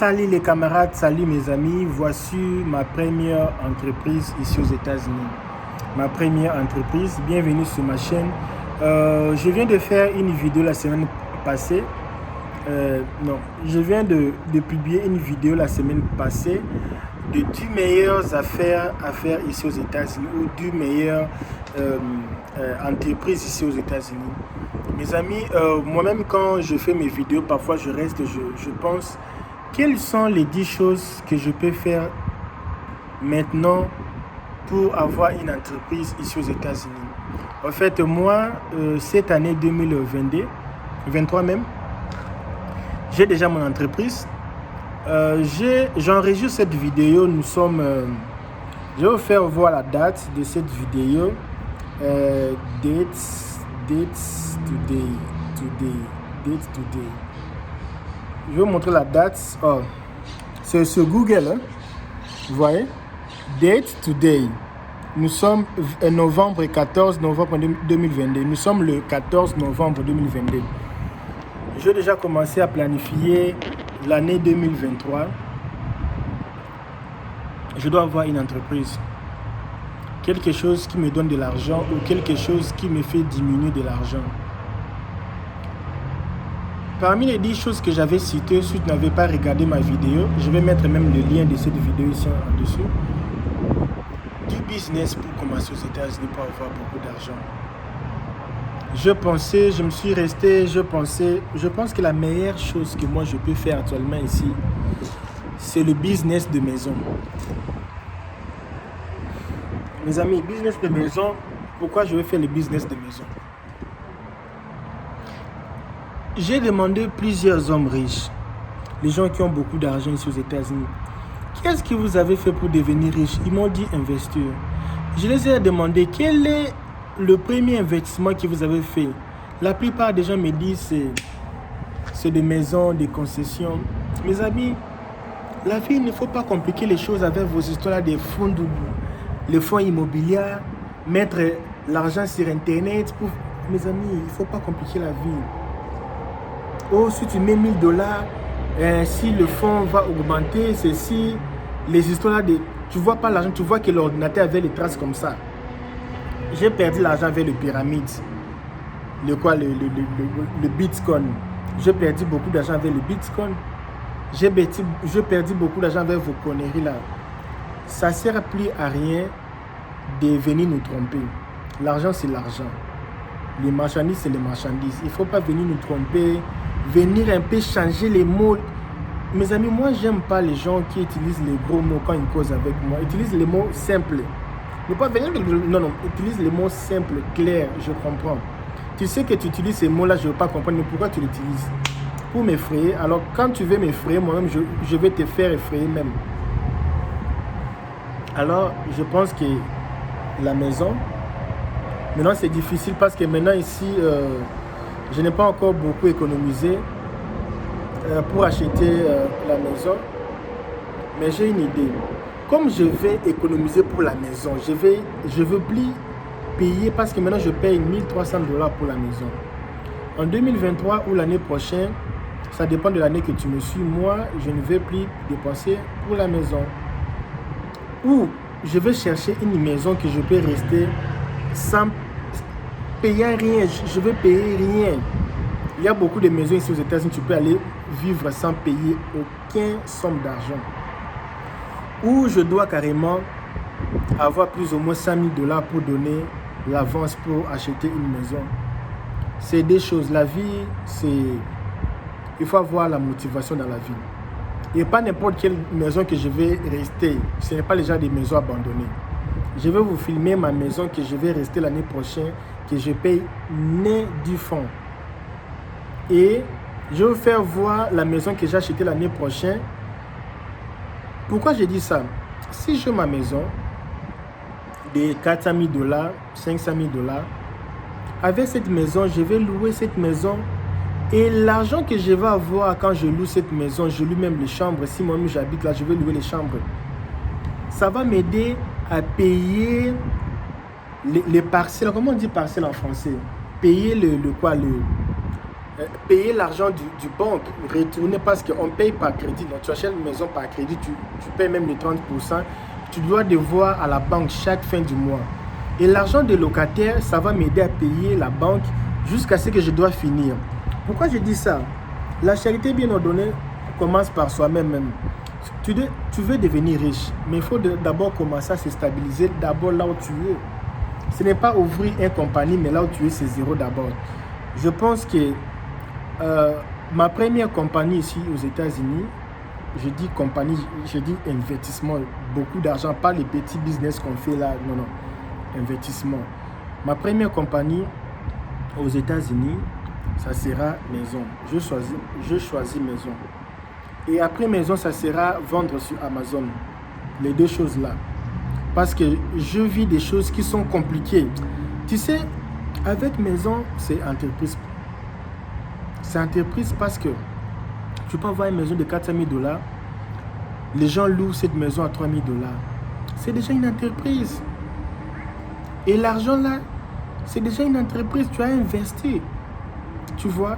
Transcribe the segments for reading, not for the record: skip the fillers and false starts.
Salut les camarades, salut mes amis, voici ma première entreprise ici aux États-Unis. Ma première entreprise, bienvenue sur ma chaîne. Je viens de faire une vidéo la semaine passée. Je viens de publier une vidéo la semaine passée de 10 meilleures affaires à faire ici aux États-Unis ou 10 meilleures entreprises ici aux États-Unis. Mes amis, moi-même quand je fais mes vidéos, parfois je pense quelles sont les 10 choses que je peux faire maintenant pour avoir une entreprise ici aux États-Unis. En fait, moi, cette année 2022, 23 même, j'ai déjà mon entreprise. J'enregistre cette vidéo. Je vais vous faire voir la date de cette vidéo. Date today. Je vais vous montrer la date. Oh, c'est sur Google. Hein? Vous voyez? Date today. Nous sommes novembre 14 novembre 2022. Nous sommes le 14 novembre 2022. J'ai déjà commencé à planifier l'année 2023. Je dois avoir une entreprise. Quelque chose qui me donne de l'argent ou quelque chose qui me fait diminuer de l'argent. Parmi les 10 choses que j'avais citées, si tu n'avais pas regardé ma vidéo, je vais mettre même le lien de cette vidéo ici en dessous. Du business pour commencer aux États-Unis pour avoir beaucoup d'argent. Je pense que la meilleure chose que moi je peux faire actuellement ici, c'est le business de maison. Mes amis, business de maison, pourquoi je vais faire le business de maison? J'ai demandé plusieurs hommes riches, les gens qui ont beaucoup d'argent ici aux États-Unis. Qu'est-ce que vous avez fait pour devenir riche? Ils m'ont dit investir. Je les ai demandé quel est le premier investissement que vous avez fait. La plupart des gens me disent c'est des maisons, des concessions. Mes amis, la vie, il ne faut pas compliquer les choses avec vos histoires des fonds, les fonds immobiliers, mettre l'argent sur Internet. Mes amis, il ne faut pas compliquer la vie. Oh, si tu mets $1000, si le fonds va augmenter, c'est si les histoires de... Tu vois pas l'argent, tu vois que l'ordinateur avait les traces comme ça. J'ai perdu l'argent avec le pyramide. Le Bitcoin. J'ai perdu beaucoup d'argent avec le Bitcoin. J'ai perdu beaucoup d'argent avec vos conneries là. Ça ne sert plus à rien de venir nous tromper. L'argent, c'est l'argent. Les marchandises, c'est les marchandises. Il ne faut pas venir nous tromper. Venir un peu changer les mots. Mes amis, moi, j'aime pas les gens qui utilisent les gros mots quand ils causent avec moi. Utilise les mots simples. Ne pas venir... Non, utilise les mots simples, clairs, je comprends. Tu sais que tu utilises ces mots-là, je ne veux pas comprendre, mais pourquoi tu l'utilises? Pour m'effrayer. Alors, quand tu veux m'effrayer, moi-même, je vais te faire effrayer même. Alors, je pense que la maison, maintenant, c'est difficile parce que maintenant, ici, je n'ai pas encore beaucoup économisé pour acheter la maison. Mais j'ai une idée. Comme je vais économiser pour la maison, je veux plus payer parce que maintenant je paye $1300 pour la maison. En 2023 ou l'année prochaine, ça dépend de l'année que tu me suis, moi, je ne vais plus dépenser pour la maison. Ou je vais chercher une maison que je peux rester sans payer rien. Je veux payer rien. Il y a beaucoup de maisons ici aux États-Unis, tu peux aller vivre sans payer aucune somme d'argent. Ou je dois carrément avoir plus ou moins $100 000 pour donner l'avance pour acheter une maison. C'est des choses. La vie, il faut avoir la motivation dans la vie. Et pas n'importe quelle maison que je vais rester. Ce n'est pas déjà des maisons abandonnées. Je vais vous filmer ma maison que je vais rester l'année prochaine, que je paye né du fond. Et je vais vous faire voir la maison que j'ai achetée l'année prochaine. Pourquoi je dis ça? Si j'ai ma maison de $400 000, $500 000, avec cette maison, je vais louer cette maison. Et l'argent que je vais avoir quand je loue cette maison, je loue même les chambres. Si moi-même j'habite là, je vais louer les chambres. Ça va m'aider à payer les parcelles. Comment on dit parcelles en français? Payer payer l'argent du banque, retourner parce qu'on paye par crédit. Donc tu achètes une maison par crédit, tu payes même les 30%. Tu dois devoir à la banque chaque fin du mois. Et l'argent des locataires, ça va m'aider à payer la banque jusqu'à ce que je dois finir. Pourquoi je dis ça? La charité bien ordonnée commence par soi-même. Tu veux devenir riche, mais il faut d'abord commencer à se stabiliser d'abord là où tu es. Ce n'est pas ouvrir une compagnie, mais là où tu es, c'est zéro d'abord. Je pense que ma première compagnie ici aux États-Unis, je dis compagnie, je dis investissement, beaucoup d'argent, pas les petits business qu'on fait là, non, investissement. Ma première compagnie aux États-Unis, ça sera maison. Je choisis maison. Et après maison, ça sera vendre sur Amazon. Les deux choses là. Parce que je vis des choses qui sont compliquées. Tu sais, avec maison, c'est entreprise. C'est entreprise parce que tu peux avoir une maison de 400 000 $. Les gens louent cette maison à 3 000 $. C'est déjà une entreprise. Et l'argent là, c'est déjà une entreprise. Tu as investi. Tu vois.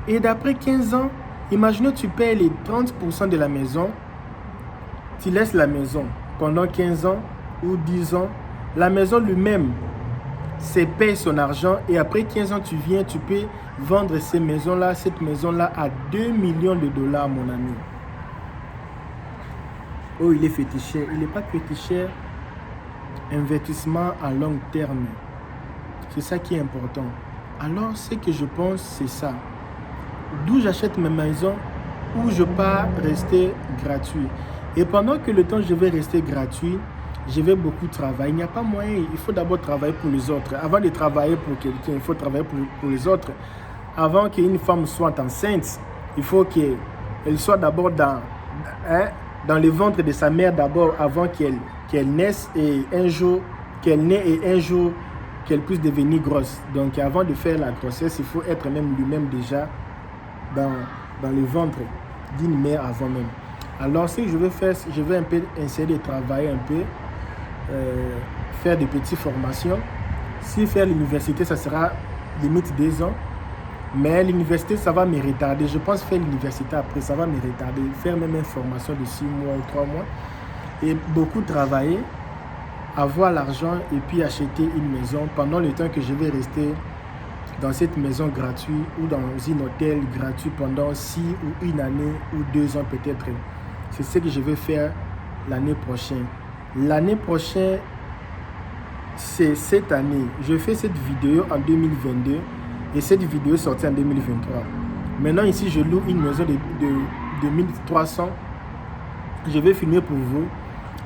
Et d'après 15 ans, imaginez tu payes les 30% de la maison. Tu laisses la maison pendant 15 ans ou 10 ans. La maison lui-même, c'est paye son argent. Et après 15 ans, tu viens, tu peux vendre cette maison-là à 2 millions de $, mon ami. Oh, il est féticheur. Il n'est pas féticheur. Investissement à long terme. C'est ça qui est important. Alors, ce que je pense, c'est ça. D'où j'achète ma maison, où je pars rester gratuit. Et pendant que le temps je vais rester gratuit, je vais beaucoup travailler. Il n'y a pas moyen. Il faut d'abord travailler pour les autres. Avant de travailler pour quelqu'un, il faut travailler pour les autres. Avant qu'une femme soit enceinte, il faut qu'elle soit d'abord dans le ventre de sa mère d'abord, avant qu'elle naisse et un jour, qu'elle naît et un jour, qu'elle puisse devenir grosse. Donc avant de faire la grossesse, il faut être même lui-même déjà dans le ventre d'une mère avant même. Alors ce que je vais faire, je vais un peu essayer de travailler un peu, faire des petites formations. Si faire l'université, ça sera limite 2 ans. Mais l'université, ça va me retarder. Je pense faire l'université après, ça va me retarder. Faire même une formation de 6 mois ou 3 mois. Et beaucoup travailler, avoir l'argent et puis acheter une maison pendant le temps que je vais rester dans cette maison gratuite ou dans un hôtel gratuit pendant 6 ou 1 année ou 2 ans peut-être. C'est ce que je vais faire l'année prochaine. L'année prochaine, c'est cette année. Je fais cette vidéo en 2022 et cette vidéo est sortie en 2023. Maintenant ici, je loue une maison de 1300. Je vais filmer pour vous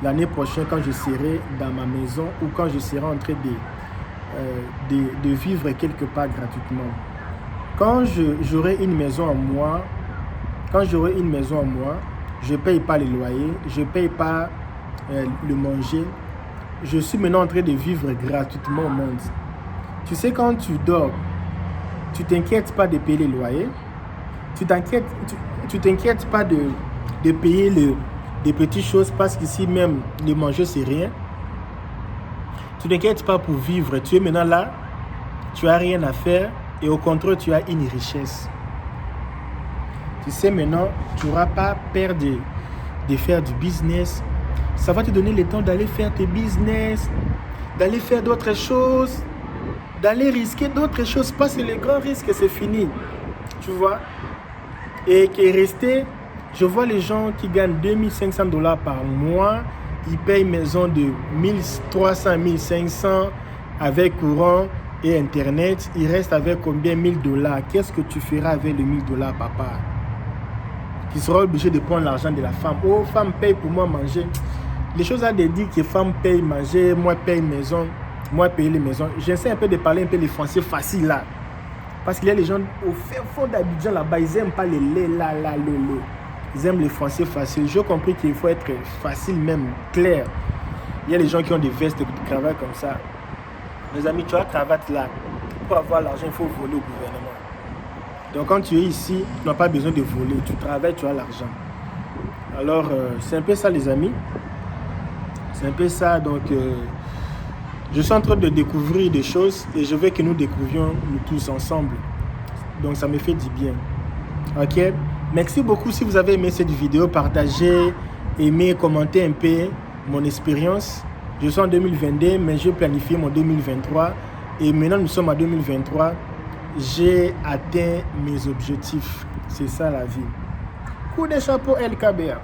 l'année prochaine quand je serai dans ma maison ou quand je serai en train de vivre quelque part gratuitement. Quand j'aurai une maison à moi, je ne paye pas les loyers, je ne paye pas le manger. Je suis maintenant en train de vivre gratuitement au monde. Tu sais, quand tu dors, tu ne t'inquiètes pas de payer les loyers. Tu t'inquiètes pas de payer des petites choses parce qu'ici même, le manger, c'est rien. Tu ne t'inquiètes pas pour vivre. Tu es maintenant là, tu n'as rien à faire et au contraire, tu as une richesse. Tu sais, maintenant, tu n'auras pas peur de faire du business. Ça va te donner le temps d'aller faire tes business, d'aller faire d'autres choses, d'aller risquer d'autres choses parce que les grands risques, c'est fini. Tu vois? Et qui est resté, je vois les gens qui gagnent 2500 $ par mois, ils payent une maison de 1300, 1500 avec courant et internet. Ils restent avec combien? 1000 $. Qu'est-ce que tu feras avec les 1000 $, papa? Tu seras obligé de prendre l'argent de la femme. Oh, femme paye pour moi manger. Les choses à dire que femme paye manger, moi paye maison, moi paye les maisons. J'essaie un peu de parler un peu les français facile là. Parce qu'il y a les gens au fond d'Abidjan là-bas, ils n'aiment pas les lait là, le lait. Ils aiment les français faciles. J'ai compris qu'il faut être facile même, clair. Il y a les gens qui ont des vestes de cravate comme ça. Mes amis, tu as cravate là. Pour avoir l'argent, il faut voler au gouvernement. Donc quand tu es ici, tu n'as pas besoin de voler. Tu travailles, tu as l'argent. Alors, c'est un peu ça les amis. C'est un peu ça. Donc, je suis en train de découvrir des choses et je veux que nous découvrions nous tous ensemble. Donc ça me fait du bien. Ok, merci beaucoup. Si vous avez aimé cette vidéo, partagez, aimez, commentez un peu mon expérience. Je suis en 2022, mais je planifie mon 2023. Et maintenant, nous sommes en 2023. J'ai atteint mes objectifs. C'est ça la vie. Coup de chapeau LKBA.